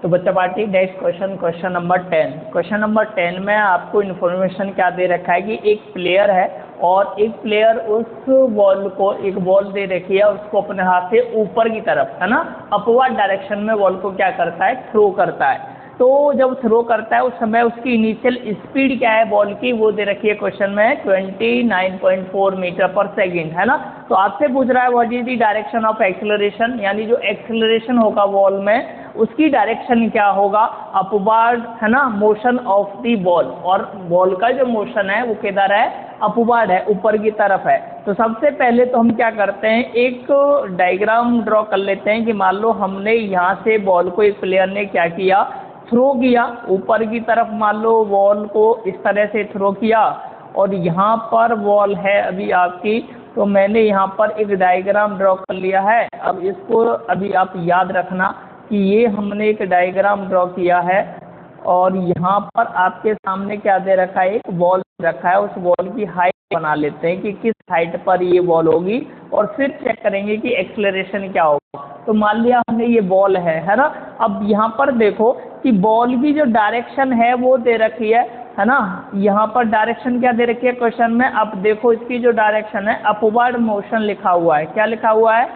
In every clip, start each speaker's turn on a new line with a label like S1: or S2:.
S1: तो बच्चा party next question, question number 10। Question number 10 में आपको इन्फॉर्मेशन क्या दे रखा है कि एक प्लेयर है और एक प्लेयर उस बॉल को, एक बॉल दे रखी है, उसको अपने हाथ से ऊपर की तरफ, है ना, अपवर्ड डायरेक्शन में बॉल को क्या करता है, थ्रो करता है। तो जब थ्रो करता है उस समय उसकी इनिशियल स्पीड क्या है बॉल की, वो दे रखी है क्वेश्चन में 29.4 मीटर पर सेकंड, है ना। तो आपसे पूछ रहा है what is the direction of acceleration, यानी जो एक्सेलरेशन होगा बॉल में उसकी डायरेक्शन क्या होगा, अपवर्ड, है ना, मोशन ऑफ दी बॉल। और बॉल का जो मोशन है वो किधर है, अपवर्ड है, ऊपर की तरफ है। तो सबसे पहले तो हम क्या करते हैं, एक डायग्राम ड्रॉ कर लेते हैं कि मान लो हमने यहाँ से बॉल को, एक प्लेयर ने क्या किया, थ्रो किया ऊपर की तरफ, मान लो बॉल को इस तरह से थ्रो किया और यहाँ पर बॉल है अभी आपकी। तो मैंने यहाँ पर एक डायग्राम ड्रॉ कर लिया है। अब इसको अभी आप याद रखना कि ये हमने एक डायग्राम ड्रॉ किया है और यहाँ पर आपके सामने क्या दे रखा है, एक बॉल रखा है। उस बॉल की हाइट बना लेते हैं कि किस हाइट पर ये बॉल होगी और फिर चेक करेंगे कि एक्सेलरेशन क्या होगा। तो मान लिया हमने ये बॉल है ना। अब यहाँ पर देखो कि बॉल की जो डायरेक्शन है वो दे रखी है ना। यहाँ पर डायरेक्शन क्या दे रखी है क्वेश्चन में, अब देखो इसकी जो डायरेक्शन है अपवर्ड मोशन लिखा हुआ है। क्या लिखा हुआ है,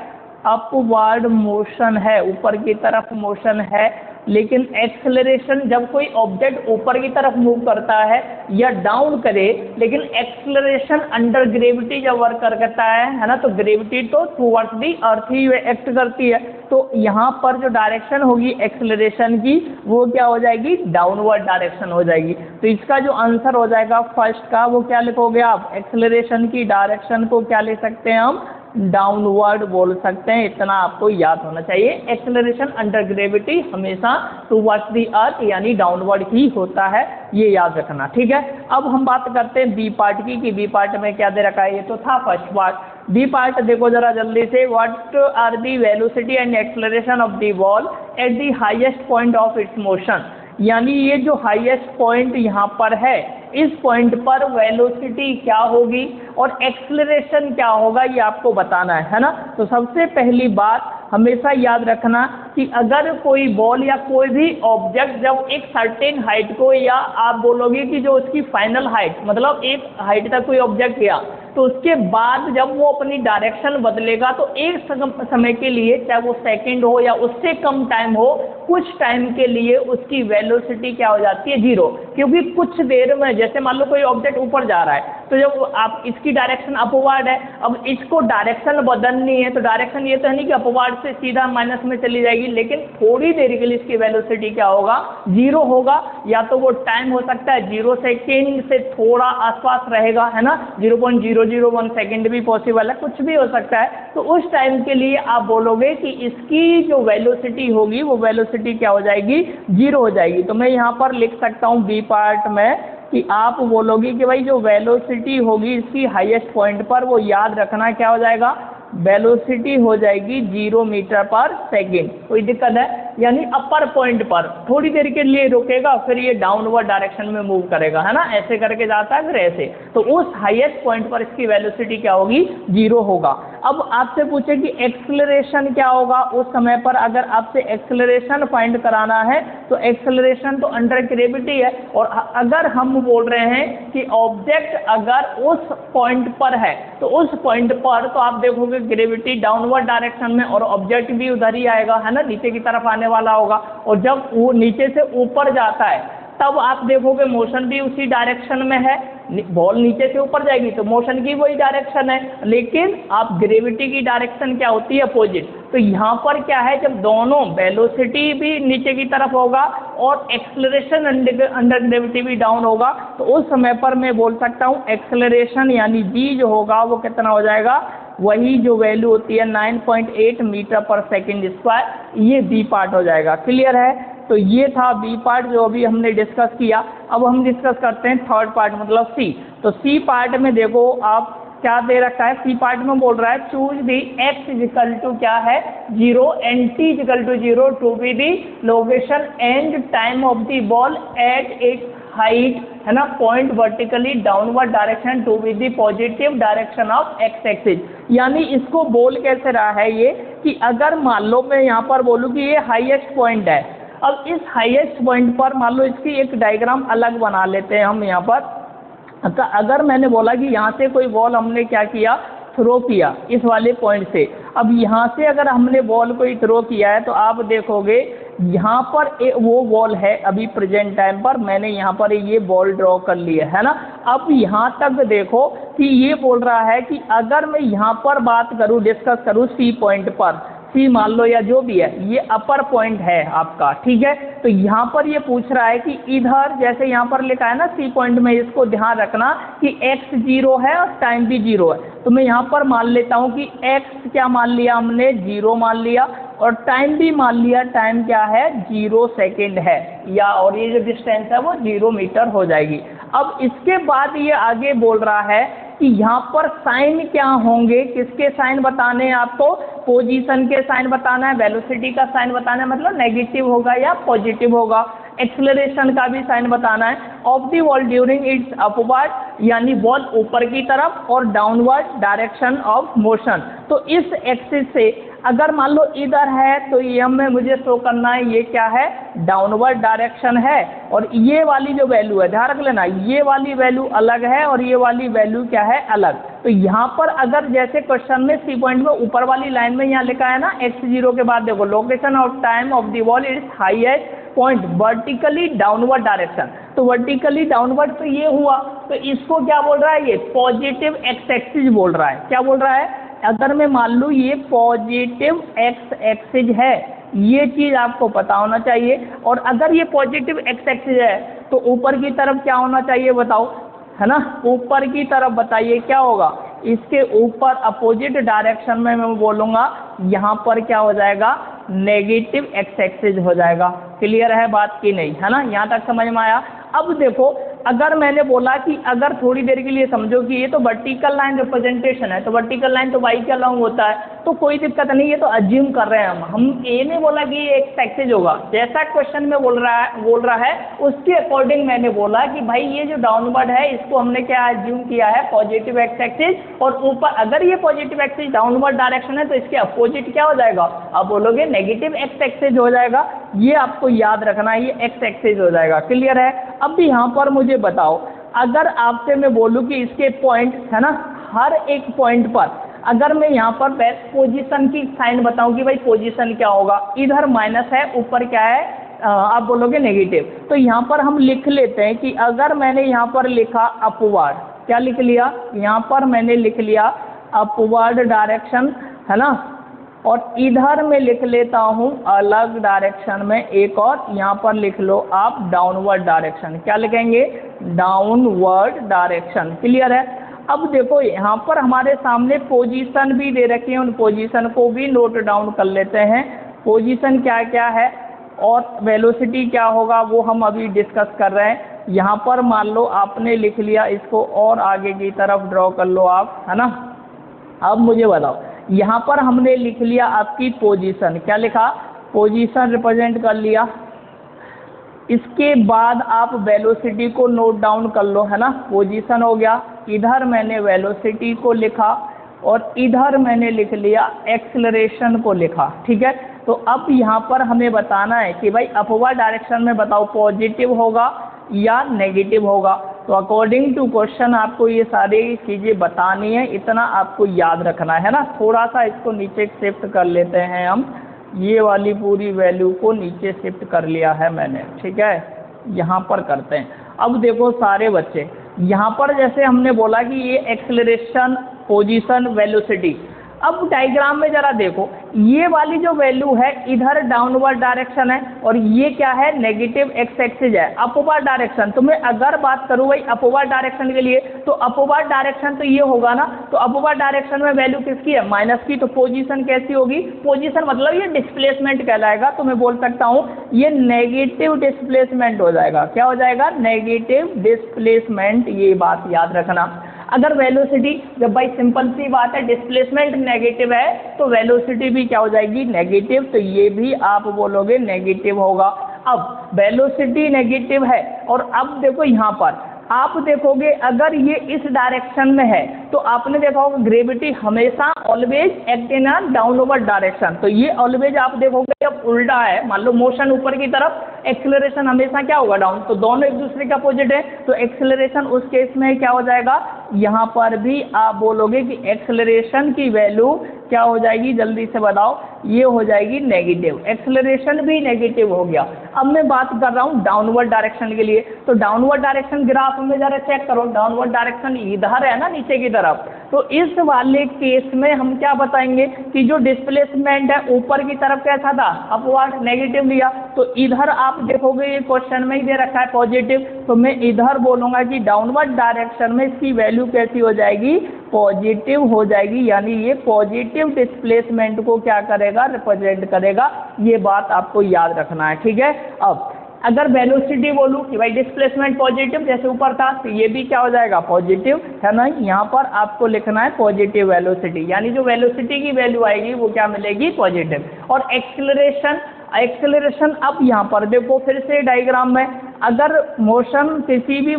S1: अपवर्ड मोशन है, ऊपर की तरफ मोशन है। लेकिन एक्सेलरेशन, जब कोई ऑब्जेक्ट ऊपर की तरफ मूव करता है या डाउन करे, लेकिन एक्सेलरेशन अंडर ग्रेविटी जब वर्क करता है ना, तो ग्रेविटी तो towards the earth he act करती है। तो यहाँ पर जो डायरेक्शन होगी एक्सेलरेशन की वो क्या हो जाएगी, डाउनवर्ड डायरेक्शन हो जाएगी। तो इसका जो आंसर हो जाएगा फर्स्ट का, वो क्या लिखोगे आप, एक्सेलरेशन की डायरेक्शन को क्या ले सकते हैं हम, डाउनवर्ड बोल सकते हैं। इतना आपको याद होना चाहिए। एक्सेलरेशन अंडर ग्रेविटी हमेशा टुवर्ड्स दी अर्थ यानी डाउनवर्ड ही होता है, ये याद रखना, ठीक है। अब हम बात करते हैं बी पार्ट की, कि बी पार्ट में क्या दे रखा है। ये तो था फर्स्ट पार्ट। बी पार्ट देखो जरा जल्दी से, what are the velocity and acceleration of the ball at the highest point of its motion, यानी ये जो हाईएस्ट पॉइंट यहाँ पर है, इस पॉइंट पर वेलोसिटी क्या होगी और एक्सेलरेशन क्या होगा, ये आपको बताना है ना। तो सबसे पहली बात हमेशा याद रखना कि अगर कोई बॉल या कोई भी ऑब्जेक्ट जब एक सर्टेन हाइट को, या आप बोलोगे कि जो उसकी फाइनल हाइट, मतलब एक हाइट तक कोई ऑब्जेक्ट गया, तो उसके बाद जब वो अपनी डायरेक्शन बदलेगा तो एक समय के लिए, चाहे वो सेकंड हो या उससे कम टाइम हो, कुछ टाइम के लिए उसकी वेलोसिटी क्या हो जाती है, जीरो। क्योंकि कुछ देर में, जैसे मान लो कोई ऑब्जेक्ट ऊपर जा रहा है, तो जब आप, इसकी डायरेक्शन अपवर्ड है, अब इसको डायरेक्शन बदलनी है, तो डायरेक्शन ये तो है नहीं कि अपवर्ड से सीधा माइनस में चली जाएगी, लेकिन थोड़ी देर के लिए इसकी वेलोसिटी क्या होगा, जीरो होगा। या तो वो टाइम हो सकता है 0 सेकेंड से थोड़ा आसपास रहेगा, है ना, 0.001 सेकेंड भी पॉसिबल है, कुछ भी हो सकता है। तो उस टाइम के लिए आप बोलोगे कि इसकी जो वेलोसिटी होगी वो वेलोसिटी क्या हो जाएगी, जीरो हो जाएगी। तो मैं यहाँ पर लिख सकता हूँ बी पार्ट में कि आप बोलोगे कि भाई जो वेलोसिटी होगी इसकी हाईएस्ट पॉइंट पर, वो याद रखना क्या हो जाएगा, वेलोसिटी हो जाएगी 0 मीटर पर सेकेंड। कोई दिक्कत है, यानी अपर पॉइंट पर थोड़ी देर के लिए रुकेगा, फिर ये डाउनवर्ड डायरेक्शन में मूव करेगा, है ना, ऐसे करके जाता है फिर ऐसे। तो उस हाईएस्ट पॉइंट पर इसकी वेलोसिटी क्या होगी, जीरो होगा। अब आपसे पूछे कि एक्सेलरेशन क्या होगा उस समय पर, अगर आपसे एक्सेलरेशन फाइंड कराना है तो एक्सेलरेशन तो अंडर ग्रेविटी है, और अगर हम बोल रहे हैं कि ऑब्जेक्ट अगर उस पॉइंट पर है, तो उस पॉइंट पर तो आप देखोगे ग्रेविटी डाउनवर्ड डायरेक्शन में, और ऑब्जेक्ट भी उधर ही आएगा, है ना, नीचे की तरफ आने वाला होगा। और जब वो नीचे से ऊपर जाता है तब आप देखोगे मोशन भी उसी डायरेक्शन में है, बॉल नीचे से ऊपर जाएगी तो मोशन की वही डायरेक्शन है, लेकिन आप ग्रेविटी की डायरेक्शन क्या होती है, अपोजिट। तो यहाँ पर क्या है, जब दोनों वेलोसिटी भी नीचे की तरफ होगा और एक्सेलरेशन अंडर ग्रेविटी भी डाउन होगा, तो उस समय पर मैं बोल सकता हूँ एक्सेलरेशन यानी जी जो होगा वो कितना हो जाएगा, वही जो वैल्यू होती है 9.8 मीटर पर सेकेंड स्क्वायर। ये बी पार्ट हो जाएगा। क्लियर है। तो ये था बी पार्ट जो अभी हमने डिस्कस किया। अब हम डिस्कस करते हैं थर्ड पार्ट मतलब सी। तो सी पार्ट में देखो आप क्या दे रखा है, सी पार्ट में बोल रहा है choose the x equal to क्या है 0 and t equal to 0 to be the location and time of the ball at its height, है ना, point vertically downward direction to be the positive direction of x axis. यानी इसको बोल कैसे रहा है ये कि अगर मान लो मैं यहाँ पर बोलूँ कि ये हाईएस्ट पॉइंट है, अब इस हाईएस्ट पॉइंट पर मान लो इसकी एक डायग्राम अलग बना लेते हैं हम यहाँ पर। अगर मैंने बोला कि यहाँ से कोई बॉल हमने क्या किया, थ्रो किया इस वाले पॉइंट से, अब यहाँ से अगर हमने बॉल को थ्रो किया है तो आप देखोगे यहाँ पर वो बॉल है अभी प्रेजेंट टाइम पर, मैंने यहाँ पर ये बॉल ड्रॉ कर लिया है ना। अब यहाँ तक देखो कि ये बोल रहा है कि अगर मैं यहाँ पर बात करूँ, डिस्कस करूँ सी पॉइंट पर, सी मान लो या जो भी है, ये अपर पॉइंट है आपका, ठीक है। तो यहाँ पर ये पूछ रहा है कि इधर जैसे यहाँ पर लिखा है ना सी पॉइंट में, इसको ध्यान रखना कि x 0 है और टाइम भी 0 है। तो मैं यहाँ पर मान लेता हूँ कि x क्या मान लिया हमने, 0 मान लिया, और टाइम भी मान लिया, टाइम क्या है 0 सेकेंड है, या और ये जो डिस्टेंस है वो 0 मीटर हो जाएगी। अब इसके बाद ये आगे बोल रहा है कि यहाँ पर साइन क्या होंगे, किसके साइन बताने हैं आपको, पोजीशन के साइन बताना है, वेलोसिटी का साइन बताना है, मतलब नेगेटिव होगा या पॉजिटिव होगा, एक्सेलरेशन का भी साइन बताना है, of the ball during its upward यानी बॉल ऊपर की तरफ, और डाउनवर्ड डायरेक्शन ऑफ मोशन। तो इस एक्सिस से अगर मान लो इधर है तो ये में मुझे शो करना है ये क्या है, डाउनवर्ड डायरेक्शन है, और ये वाली जो वैल्यू है ध्यान रख लेना, ये वाली वैल्यू अलग है और ये वाली वैल्यू क्या है अलग। तो यहाँ पर अगर जैसे क्वेश्चन में सी पॉइंट में ऊपर वाली लाइन में यहाँ लिखा है ना x 0 के बाद देखो location of time of the ball is highest point vertically downward direction, तो वर्टिकली डाउनवर्ड तो ये हुआ, तो इसको क्या बोल रहा है, ये पॉजिटिव एक्स एक्सिस बोल रहा है। क्या बोल रहा है, अगर मैं मान लूँ ये पॉजिटिव एक्स एक्सिस है, ये चीज़ आपको पता होना चाहिए। और अगर ये पॉजिटिव एक्स एक्सिस है तो ऊपर की तरफ क्या होना चाहिए बताओ, है ना, ऊपर की तरफ बताइए क्या होगा, इसके ऊपर अपोजिट डायरेक्शन में मैं बोलूँगा यहाँ पर क्या हो जाएगा, नेगेटिव एक्स एक्सिस हो जाएगा। क्लियर है बात की नहीं, है ना, यहाँ तक समझ में आया। अब देखो अगर मैंने बोला कि अगर थोड़ी देर के लिए समझो कि ये तो वर्टिकल लाइन रिप्रेजेंटेशन है, तो वर्टिकल लाइन तो वाई के अलॉन्ग होता है, तो कोई दिक्कत नहीं, ये तो अज्यूम कर रहे हैं हम ये नहीं बोला कि ये एक्स एक्सिस होगा, जैसा क्वेश्चन में बोल रहा है उसके अकॉर्डिंग मैंने बोला कि भाई ये जो डाउनवर्ड है इसको हमने क्या अज्यूम किया है, पॉजिटिव एक्स एक्सिस, और ऊपर अगर ये पॉजिटिव एक्सिस डाउनवर्ड डायरेक्शन है तो इसके अपोजिट क्या हो जाएगा, आप बोलोगे नेगेटिव एक्स एक्सिस हो जाएगा। ये आपको याद रखना है, ये एक्स एक्सिस हो जाएगा। क्लियर है। अब भी यहाँ पर मुझे बताओ, अगर आपसे मैं बोलूँ कि इसके पॉइंट है ना, हर एक पॉइंट पर अगर मैं यहाँ पर पोजीशन की साइन बताऊँ कि भाई पोजीशन क्या होगा, इधर माइनस है, ऊपर क्या है, आप बोलोगे नेगेटिव, तो यहाँ पर हम लिख लेते हैं कि अगर मैंने यहाँ पर लिखा अपवर्ड, क्या लिख लिया, यहाँ पर मैंने लिख लिया अपवर्ड डायरेक्शन, है ना, और इधर में लिख लेता हूँ अलग डायरेक्शन में एक, और यहाँ पर लिख लो आप डाउनवर्ड डायरेक्शन, क्या लिखेंगे, डाउनवर्ड डायरेक्शन। क्लियर है। अब देखो यहाँ पर हमारे सामने पोजीशन भी दे रखी है, उन पोजीशन को भी नोट डाउन कर लेते हैं, पोजीशन क्या क्या है और वेलोसिटी क्या होगा वो हम अभी डिस्कस कर रहे हैं। यहाँ पर मान लो आपने लिख लिया, इसको और आगे की तरफ ड्रॉ कर लो आप, है ना। अब मुझे बताओ, यहाँ पर हमने लिख लिया आपकी पोजीशन, क्या लिखा, पोजीशन रिप्रेजेंट कर लिया, इसके बाद आप वेलोसिटी को नोट डाउन कर लो, है ना, पोजीशन हो गया, इधर मैंने वेलोसिटी को लिखा और इधर मैंने लिख लिया एक्सेलरेशन को लिखा, ठीक है। तो अब यहाँ पर हमें बताना है कि भाई अपवर्ड डायरेक्शन में बताओ पॉजिटिव होगा या नेगेटिव होगा। तो अकॉर्डिंग टू क्वेश्चन आपको ये सारी चीज़ें बतानी है, इतना आपको याद रखना है ना। थोड़ा सा इसको नीचे शिफ्ट कर लेते हैं हम, ये वाली पूरी वैल्यू को नीचे शिफ्ट कर लिया है मैंने, ठीक है, यहाँ पर करते हैं। अब देखो सारे बच्चे, यहाँ पर जैसे हमने बोला कि ये एक्सेलरेशन, पोजीशन, वेलोसिटी, अब डायग्राम में जरा देखो, ये वाली जो वैल्यू है इधर डाउनवर्ड डायरेक्शन है और ये क्या है, नेगेटिव एक्स एक्सिस है, अपवर्ड डायरेक्शन। तो मैं अगर बात करूँ भाई अपवर्ड डायरेक्शन के लिए, तो अपवर्ड डायरेक्शन तो ये होगा ना, तो अपवर्ड डायरेक्शन में वैल्यू किसकी है, माइनस की, तो पोजीशन कैसी होगी, पोजीशन मतलब ये डिस्प्लेसमेंट कहलाएगा। तो मैं बोल सकता हूँ ये नेगेटिव डिस्प्लेसमेंट हो जाएगा। क्या हो जाएगा, नेगेटिव डिस्प्लेसमेंट, ये बात याद रखना। अगर वेलोसिटी, जब भाई सिंपल सी बात है डिस्प्लेसमेंट नेगेटिव है तो वेलोसिटी भी क्या हो जाएगी, नेगेटिव, तो ये भी आप बोलोगे नेगेटिव होगा। अब वेलोसिटी नेगेटिव है और अब देखो यहाँ पर आप देखोगे अगर ये इस डायरेक्शन में है तो आपने देखा होगा ग्रेविटी हमेशा always act in a downward direction. तो ये ऑलवेज आप देखोगे अब उल्टा है, मान लो मोशन ऊपर की तरफ, एक्सेलरेशन हमेशा क्या होगा डाउन, तो दोनों एक दूसरे के अपोजिट है, तो एक्सेलरेशन उस केस में क्या हो जाएगा, यहाँ पर भी आप बोलोगे कि एक्सेलरेशन की वैल्यू क्या हो जाएगी, जल्दी से बताओ, ये हो जाएगी नेगेटिव, एक्सेलरेशन भी नेगेटिव हो गया। अब मैं बात कर रहा हूँ डाउनवर्ड डायरेक्शन के लिए, तो डाउनवर्ड डायरेक्शन ग्राफ में जरा चेक करो, डाउनवर्ड डायरेक्शन इधर है ना नीचे की तरफ, तो इस वाले केस में हम क्या बताएंगे कि जो डिस्प्लेसमेंट है ऊपर की तरफ कैसा था, अपवर्ड नेगेटिव लिया, तो इधर आप देखोगे ये क्वेश्चन में ही दे रखा है पॉजिटिव, तो मैं इधर बोलूँगा कि डाउनवर्ड डायरेक्शन में इसकी वैल्यू कैसी हो जाएगी, पॉजिटिव हो जाएगी, यानी ये पॉजिटिव डिस्प्लेसमेंट को क्या करेगा, रिप्रेजेंट करेगा। ये बात आपको याद रखना है, ठीक है। अब अगर वेलोसिटी बोलूँ कि भाई डिस्प्लेसमेंट पॉजिटिव जैसे ऊपर था, तो ये भी क्या हो जाएगा, पॉजिटिव, है ना। यहाँ पर आपको लिखना है पॉजिटिव वेलोसिटी, यानी जो वेलोसिटी की वैल्यू आएगी वो क्या मिलेगी, पॉजिटिव। और एक्सेलरेशन, एक्सेलरेशन अब यहाँ पर देखो फिर से डायग्राम में, अगर मोशन किसी भी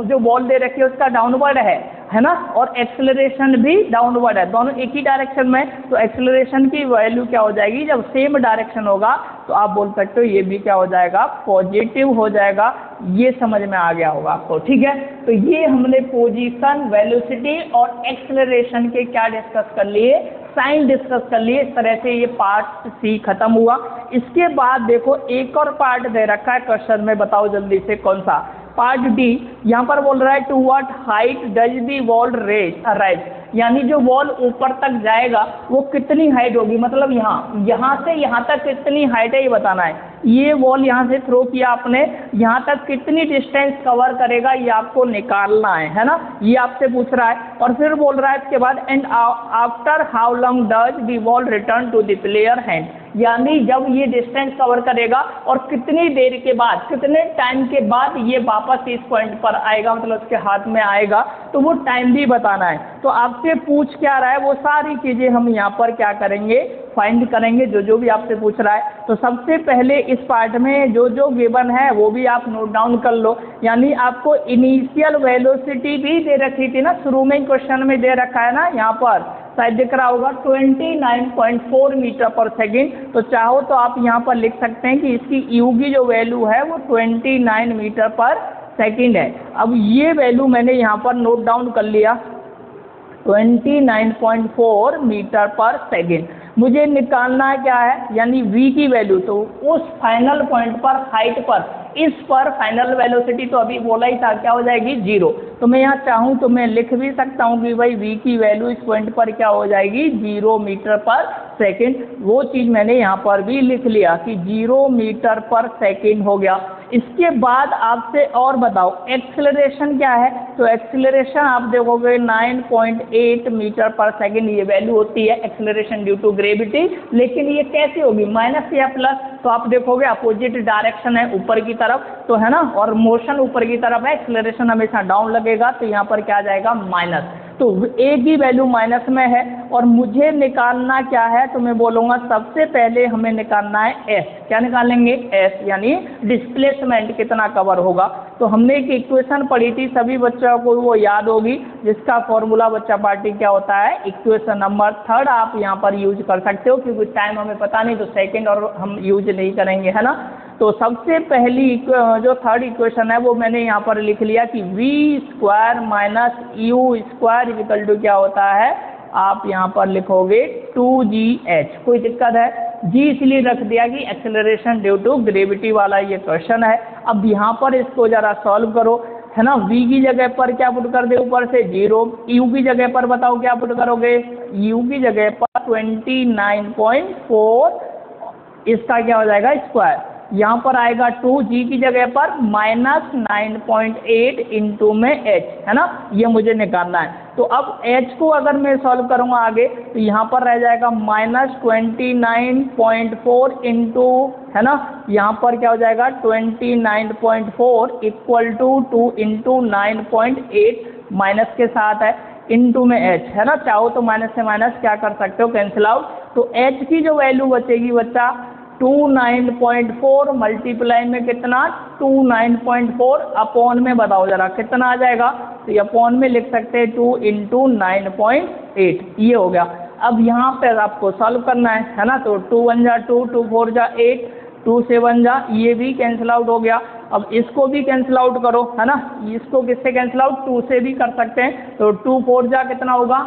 S1: जो बॉल दे रखी है उसका डाउनवर्ड है ना, और एक्सेलरेशन भी डाउनवर्ड है, दोनों एक ही डायरेक्शन में, तो एक्सेलरेशन की वैल्यू क्या हो जाएगी, जब सेम डायरेक्शन होगा तो आप बोल सकते हो ये भी क्या हो जाएगा, पॉजिटिव हो जाएगा। ये समझ में आ गया होगा आपको, ठीक है। तो ये हमने पोजीशन, वेलोसिटी और एक्सेलरेशन के क्या डिस्कस कर लिए, साइन डिस्कस कर लिए। इस तरह से ये पार्ट सी खत्म हुआ। इसके बाद देखो एक और पार्ट दे रखा है क्वेश्चन में, बताओ जल्दी से कौन सा, पार्ट डी। यहाँ पर बोल रहा है to what height does the ball rise, यानी जो बॉल ऊपर तक जाएगा वो कितनी हाइट होगी, मतलब यहाँ से यहाँ तक कितनी हाइट है ये बताना है। ये बॉल यहाँ से थ्रो किया आपने, यहाँ तक कितनी डिस्टेंस कवर करेगा ये आपको निकालना है ना, ये आपसे पूछ रहा है। और फिर बोल रहा है इसके बाद and after how long does the ball return to the player hand, यानी जब ये डिस्टेंस कवर करेगा और कितनी देर के बाद, कितने टाइम के बाद ये वापस इस पॉइंट पर आएगा, मतलब उसके हाथ में आएगा, तो वो टाइम भी बताना है। तो आपसे पूछ क्या रहा है वो सारी चीज़ें हम यहाँ पर क्या करेंगे, फाइंड करेंगे, जो भी आपसे पूछ रहा है। तो सबसे पहले इस पार्ट में जो गिवन है वो भी आप नोट डाउन कर लो, यानी आपको इनिशियल वेलोसिटी भी दे रखी थी ना, शुरू में क्वेश्चन में दे रखा है ना, यहाँ पर शायद दिख रहा होगा 29.4 मीटर पर सेकेंड। तो चाहो तो आप यहाँ पर लिख सकते हैं कि इसकी यू की जो वैल्यू है वो 29 मीटर पर सेकेंड है। अब ये वैल्यू मैंने यहाँ पर नोट डाउन कर लिया, 29.4 मीटर पर सेकेंड। मुझे निकालना है क्या है, यानी v की वैल्यू, तो उस फाइनल पॉइंट पर, हाइट पर, इस पर फाइनल वेलोसिटी तो अभी बोला ही था क्या हो जाएगी, 0। तो मैं यहाँ चाहूँ तो मैं लिख भी सकता हूँ कि भाई v की वैल्यू इस पॉइंट पर क्या हो जाएगी, 0 मीटर पर सेकेंड। वो चीज़ मैंने यहाँ पर भी लिख लिया कि 0 मीटर पर सेकेंड हो गया। इसके बाद आपसे और बताओ एक्सेलरेशन क्या है, तो एक्सेलरेशन आप देखोगे 9.8 मीटर पर सेकेंड ये वैल्यू होती है एक्सेलरेशन ड्यू टू ग्रेविटी। लेकिन ये कैसे होगी, माइनस या प्लस, तो आप देखोगे अपोजिट डायरेक्शन है ऊपर की तरफ, तो है ना, और मोशन ऊपर की तरफ है, एक्सेलरेशन हमेशा डाउन लगेगा, तो यहाँ पर क्या आ जाएगा, माइनस। तो ए की वैल्यू माइनस में है और मुझे निकालना क्या है, तो मैं बोलूँगा सबसे पहले हमें निकालना है एस। क्या निकालेंगे, एस, यानी डिस्प्लेसमेंट कितना कवर होगा। तो हमने एक इक्वेशन पढ़ी थी, सभी बच्चों को वो याद होगी, जिसका फॉर्मूला बच्चा पार्टी क्या होता है, इक्वेशन नंबर 3 आप यहाँ पर यूज कर सकते हो, क्योंकि टाइम हमें पता नहीं तो सेकेंड और हम यूज नहीं करेंगे, है ना। तो सबसे पहली जो 3rd इक्वेशन है वो मैंने यहाँ पर लिख लिया कि v² minus u² equal to क्या होता है, आप यहाँ पर लिखोगे 2gh। कोई दिक्कत है, g इसलिए रख दिया कि एक्सेलरेशन ड्यू टू ग्रेविटी वाला ये क्वेश्चन है। अब यहाँ पर इसको ज़रा सॉल्व करो, है ना। v की जगह पर क्या पुट कर दे, ऊपर से 0, u की जगह पर बताओ क्या पुट करोगे, u की जगह पर 29.4, इसका क्या हो जाएगा, स्क्वायर, यहाँ पर आएगा 2, g की जगह पर माइनस 9.8 इंटू में h, है ना, ये मुझे निकालना है। तो अब h को अगर मैं सॉल्व करूँगा आगे, तो यहाँ पर रह जाएगा माइनस 29.4 इंटू, है ना, यहाँ पर क्या हो जाएगा 29.4 इक्वल टू 2 इंटू 9.8 माइनस के साथ है, इंटू में h, है ना। चाहो तो माइनस से माइनस क्या कर सकते हो, कैंसिल आउट। तो h की जो वैल्यू बचेगी बच्चा 29.4 मल्टीप्लाई में कितना 29.4 अपॉन में बताओ जरा कितना आ जाएगा। तो ये अपॉन में लिख सकते हैं 2 × 9.8 ये हो गया। अब यहाँ पर आपको सॉल्व करना है ना। तो 2 1 जा 2, 2 4 जा 8, 2 7 जा ये भी कैंसिल आउट हो गया। अब इसको भी कैंसिल आउट करो है ना। इसको किससे कैंसिल आउट 2 से भी कर सकते हैं। तो 2 4 जा कितना होगा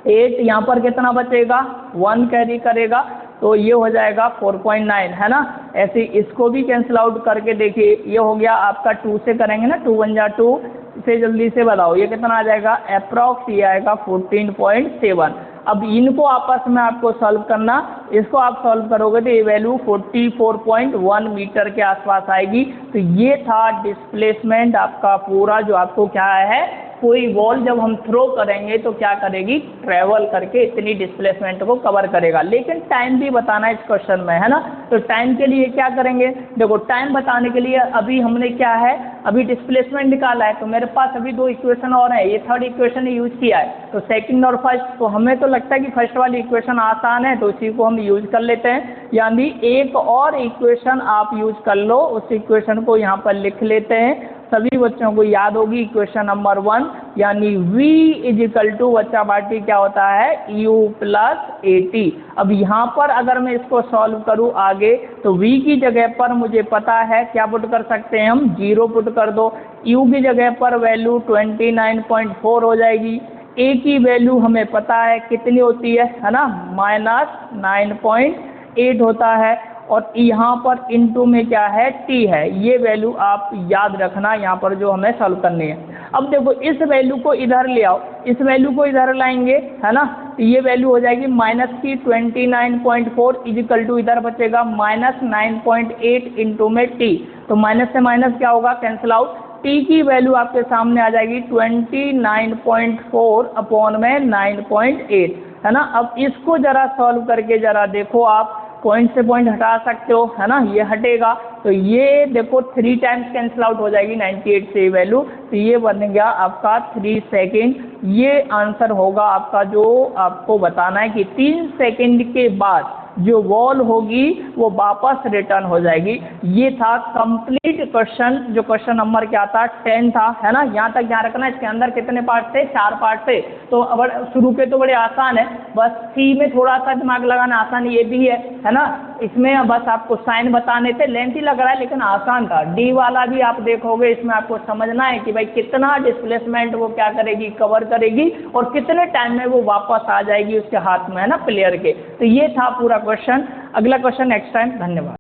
S1: 8, यहाँ पर कितना बचेगा 1 कैरी करेगा तो ये हो जाएगा 4.9 है ना। ऐसे इसको भी कैंसिल आउट करके देखिए ये हो गया आपका 2 से करेंगे ना 2 1 जा 2 से जल्दी से बताओ ये कितना आ जाएगा अप्रॉक्स ये आएगा 14.7। अब इनको आपस में आपको सॉल्व करना, इसको आप सॉल्व करोगे तो ये वैल्यू 44.1 मीटर के आसपास आएगी। तो ये था डिस्प्लेसमेंट आपका पूरा जो आपको क्या है कोई बॉल जब हम थ्रो करेंगे तो क्या करेगी ट्रैवल करके इतनी डिस्प्लेसमेंट को कवर करेगा। लेकिन टाइम भी बताना है इस क्वेश्चन में है ना। तो टाइम के लिए क्या करेंगे देखो टाइम बताने के लिए अभी हमने क्या है अभी डिस्प्लेसमेंट निकाला है। तो मेरे पास अभी 2 इक्वेशन और हैं, ये थर्ड इक्वेशन यूज किया है तो सेकंड और फर्स्ट। तो हमें तो लगता है कि फर्स्ट वाली इक्वेशन आसान है तो इसी को हम यूज कर लेते हैं। यानी एक और इक्वेशन आप यूज कर लो, उस इक्वेशन को यहाँ पर लिख लेते हैं। सभी बच्चों को याद होगी इक्वेशन नंबर 1 यानी v = बच्चा बाटी क्या होता है u + at। अब यहाँ पर अगर मैं इसको सॉल्व करूँ आगे तो v की जगह पर मुझे पता है क्या पुट कर सकते हैं हम 0 पुट कर दो। u की जगह पर वैल्यू 29.4 हो जाएगी। a की वैल्यू हमें पता है कितनी होती है ना -9.8 होता है। और यहाँ पर इनटू में क्या है t है। ये वैल्यू आप याद रखना यहाँ पर जो हमें सॉल्व करनी है। अब देखो इस वैल्यू को इधर ले आओ, इस वैल्यू को इधर लाएंगे है ना। तो ये वैल्यू हो जाएगी -29.4 = इधर बचेगा -9.8 इंटू में t। तो माइनस से माइनस क्या होगा कैंसिल आउट। t की वैल्यू आपके सामने आ जाएगी 29.4 अपॉन में 9.8 है ना। अब इसको जरा सॉल्व करके जरा देखो आप पॉइंट से पॉइंट हटा सकते हो है ना, ये हटेगा तो ये देखो 3 टाइम्स कैंसिल आउट हो जाएगी 98 से वैल्यू। तो ये बन गया आपका 3 सेकेंड। ये आंसर होगा आपका जो आपको बताना है कि 3 सेकेंड के बाद जो बॉल होगी वो वापस रिटर्न हो जाएगी। ये था कंप्लीट क्वेश्चन जो क्वेश्चन नंबर क्या था 10 था है ना। यहाँ तक ध्यान रखना इसके अंदर कितने पार्ट थे 4 पार्ट थे। तो अब शुरू के तो बड़े आसान है, बस सी में थोड़ा सा दिमाग लगाना आसान ये भी है ना। इसमें बस आपको साइन बताने थे, लेंथी लग रहा है लेकिन आसान था। डी वाला भी आप देखोगे इसमें आपको समझना है कि भाई कितना डिस्प्लेसमेंट वो क्या करेगी कवर करेगी और कितने टाइम में वो वापस आ जाएगी उसके हाथ में है ना प्लेयर के। तो ये था पूरा क्वेश्चन। अगला क्वेश्चन नेक्स्ट टाइम। धन्यवाद।